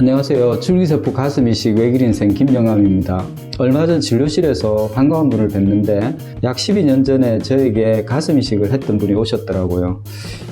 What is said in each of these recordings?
안녕하세요. 줄기세포 가슴이식 외길인생 김영암입니다. 얼마 전 진료실에서 반가운 분을 뵀는데 약 12년 전에 저에게 가슴이식을 했던 분이 오셨더라고요.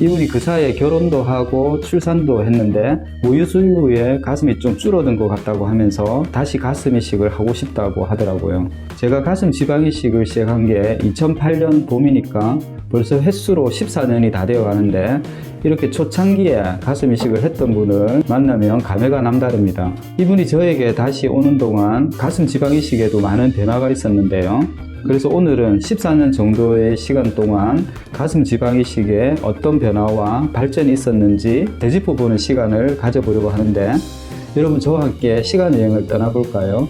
이분이 그 사이에 결혼도 하고 출산도 했는데 모유 수유 후에 가슴이 좀 줄어든 것 같다고 하면서 다시 가슴이식을 하고 싶다고 하더라고요. 제가 가슴 지방이식을 시작한 게 2008년 봄이니까 벌써 횟수로 14년이 다 되어 가는데 이렇게 초창기에 가슴 이식을 했던 분을 만나면 감회가 남다릅니다. 이분이 저에게 다시 오는 동안 가슴 지방 이식에도 많은 변화가 있었는데요. 그래서 오늘은 14년 정도의 시간 동안 가슴 지방 이식에 어떤 변화와 발전이 있었는지 되짚어보는 시간을 가져보려고 하는데 여러분 저와 함께 시간 여행을 떠나볼까요?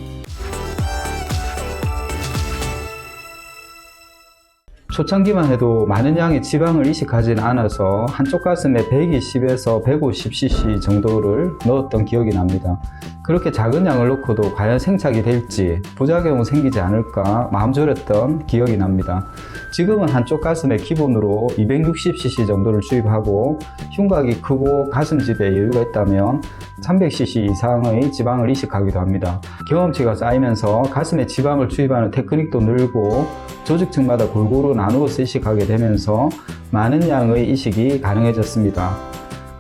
초창기만 해도 많은 양의 지방을 이식하지는 않아서 한쪽 가슴에 120에서 150cc 정도를 넣었던 기억이 납니다. 그렇게 작은 양을 넣고도 과연 생착이 될지 부작용은 생기지 않을까 마음 졸였던 기억이 납니다. 지금은 한쪽 가슴에 기본으로 260cc 정도를 주입하고 흉곽이 크고 가슴집에 여유가 있다면 300cc 이상의 지방을 이식하기도 합니다. 경험치가 쌓이면서 가슴에 지방을 주입하는 테크닉도 늘고 조직층마다 골고루 나누어서 이식하게 되면서 많은 양의 이식이 가능해졌습니다.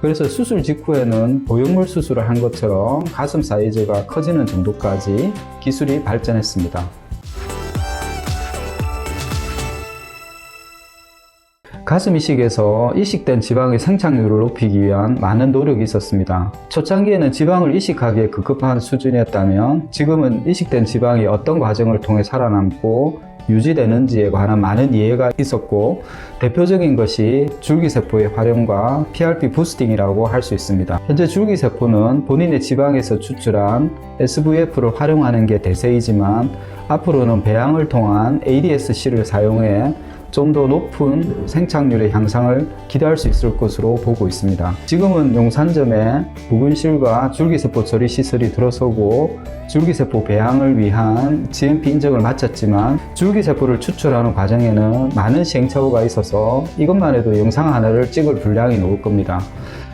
그래서 수술 직후에는 보형물 수술을 한 것처럼 가슴 사이즈가 커지는 정도까지 기술이 발전했습니다. 가슴 이식에서 이식된 지방의 생착률을 높이기 위한 많은 노력이 있었습니다. 초창기에는 지방을 이식하기에 급급한 수준이었다면 지금은 이식된 지방이 어떤 과정을 통해 살아남고 유지되는지에 관한 많은 이해가 있었고 대표적인 것이 줄기세포의 활용과 PRP 부스팅이라고 할 수 있습니다. 현재 줄기세포는 본인의 지방에서 추출한 SVF를 활용하는 게 대세이지만 앞으로는 배양을 통한 ADS-C를 사용해 좀 더 높은 생착률의 향상을 기대할 수 있을 것으로 보고 있습니다. 지금은 용산점에 부근실과 줄기세포 처리 시설이 들어서고 줄기세포 배양을 위한 GMP 인증을 마쳤지만 줄기세포를 추출하는 과정에는 많은 시행착오가 있어서 이것만 해도 영상 하나를 찍을 분량이 나올 겁니다.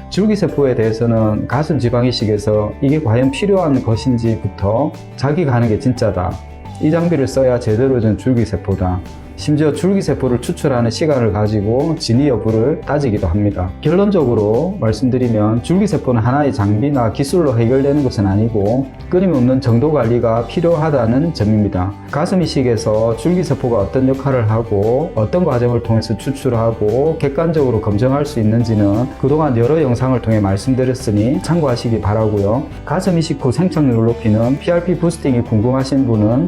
줄기세포에 대해서는 가슴 지방이식에서 이게 과연 필요한 것인지부터 자기가 하는 게 진짜다, 이 장비를 써야 제대로 된 줄기세포다, 심지어 줄기세포를 추출하는 시간을 가지고 진위 여부를 따지기도 합니다. 결론적으로 말씀드리면 줄기세포는 하나의 장비나 기술로 해결되는 것은 아니고 끊임없는 정도 관리가 필요하다는 점입니다. 가슴 이식에서 줄기세포가 어떤 역할을 하고 어떤 과정을 통해서 추출하고 객관적으로 검증할 수 있는지는 그동안 여러 영상을 통해 말씀드렸으니 참고하시기 바라고요. 가슴 이식 후 생착률을 높이는 PRP 부스팅이 궁금하신 분은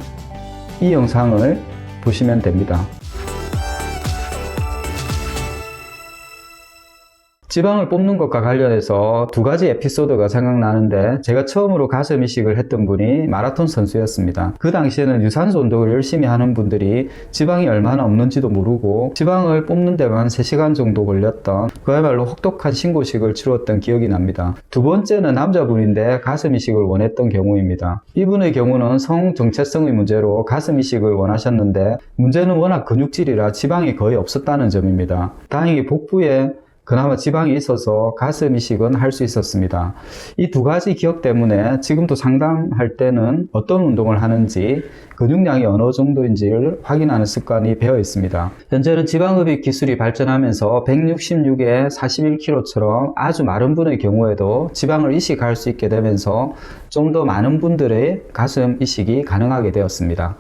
이 영상을 보시면 됩니다. 지방을 뽑는 것과 관련해서 두 가지 에피소드가 생각나는데 제가 처음으로 가슴 이식을 했던 분이 마라톤 선수였습니다. 그 당시에는 유산소 운동을 열심히 하는 분들이 지방이 얼마나 없는지도 모르고 지방을 뽑는 데만 3시간 정도 걸렸던 그야말로 혹독한 신고식을 치루었던 기억이 납니다. 두 번째는 남자분인데 가슴 이식을 원했던 경우입니다. 이분의 경우는 성 정체성의 문제로 가슴 이식을 원하셨는데 문제는 워낙 근육질이라 지방이 거의 없었다는 점입니다. 다행히 복부에 그나마 지방이 있어서 가슴 이식은 할 수 있었습니다. 이 두 가지 기억 때문에 지금도 상담할 때는 어떤 운동을 하는지 근육량이 어느 정도인지를 확인하는 습관이 배어 있습니다. 현재는 지방흡입 기술이 발전하면서 166에 41kg처럼 아주 마른 분의 경우에도 지방을 이식할 수 있게 되면서 좀 더 많은 분들의 가슴 이식이 가능하게 되었습니다.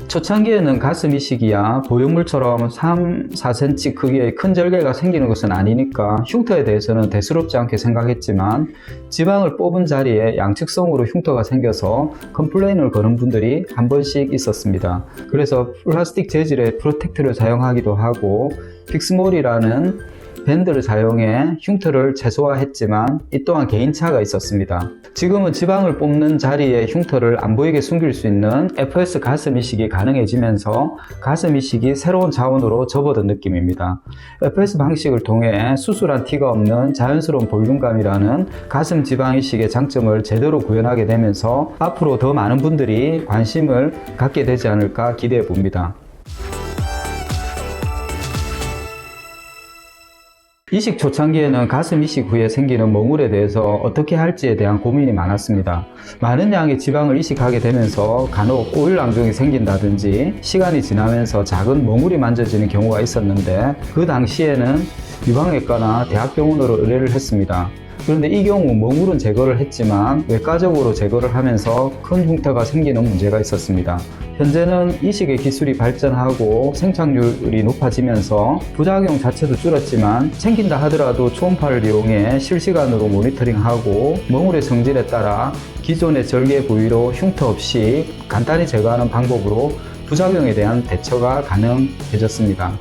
초창기에는 가슴 이식이야 보형물처럼 3, 4cm 크기의 큰 절개가 생기는 것은 아니니까 흉터에 대해서는 대수롭지 않게 생각했지만 지방을 뽑은 자리에 양측성으로 흉터가 생겨서 컴플레인을 거는 분들이 한 번씩 있었습니다. 그래서 플라스틱 재질의 프로텍트를 사용하기도 하고 픽스몰이라는 밴드를 사용해 흉터를 최소화했지만 이 또한 개인차가 있었습니다. 지금은 지방을 뽑는 자리에 흉터를 안 보이게 숨길 수 있는 FS 가슴 이식이 가능해지면서 가슴 이식이 새로운 차원으로 접어든 느낌입니다. FS 방식을 통해 수술한 티가 없는 자연스러운 볼륨감이라는 가슴 지방 이식의 장점을 제대로 구현하게 되면서 앞으로 더 많은 분들이 관심을 갖게 되지 않을까 기대해 봅니다. 이식 초창기에는 가슴 이식 후에 생기는 몽울에 대해서 어떻게 할지에 대한 고민이 많았습니다. 많은 양의 지방을 이식하게 되면서 간혹 오일낭종이 생긴다든지 시간이 지나면서 작은 몽울이 만져지는 경우가 있었는데 그 당시에는 유방외과나 대학병원으로 의뢰를 했습니다. 그런데 이 경우 몽울은 제거를 했지만 외과적으로 제거를 하면서 큰 흉터가 생기는 문제가 있었습니다. 현재는 이식의 기술이 발전하고 생착률이 높아지면서 부작용 자체도 줄었지만 생긴다 하더라도 초음파를 이용해 실시간으로 모니터링하고 몽울의 성질에 따라 기존의 절개 부위로 흉터 없이 간단히 제거하는 방법으로 부작용에 대한 대처가 가능해졌습니다.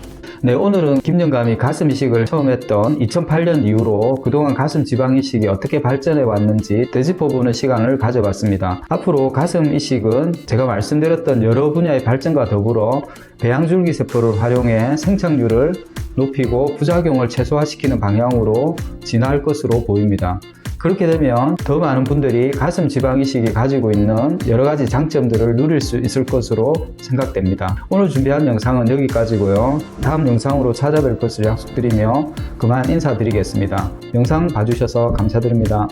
네, 오늘은 김영감이 가슴 이식을 처음 했던 2008년 이후로 그동안 가슴 지방 이식이 어떻게 발전해 왔는지 되짚어보는 시간을 가져봤습니다. 앞으로 가슴 이식은 제가 말씀드렸던 여러 분야의 발전과 더불어 배양줄기 세포를 활용해 생착률을 높이고 부작용을 최소화시키는 방향으로 진화할 것으로 보입니다. 그렇게 되면 더 많은 분들이 가슴 지방 이식이 가지고 있는 여러 가지 장점들을 누릴 수 있을 것으로 생각됩니다. 오늘 준비한 영상은 여기까지고요. 다음 영상으로 찾아뵐 것을 약속드리며 그만 인사드리겠습니다. 영상 봐주셔서 감사드립니다.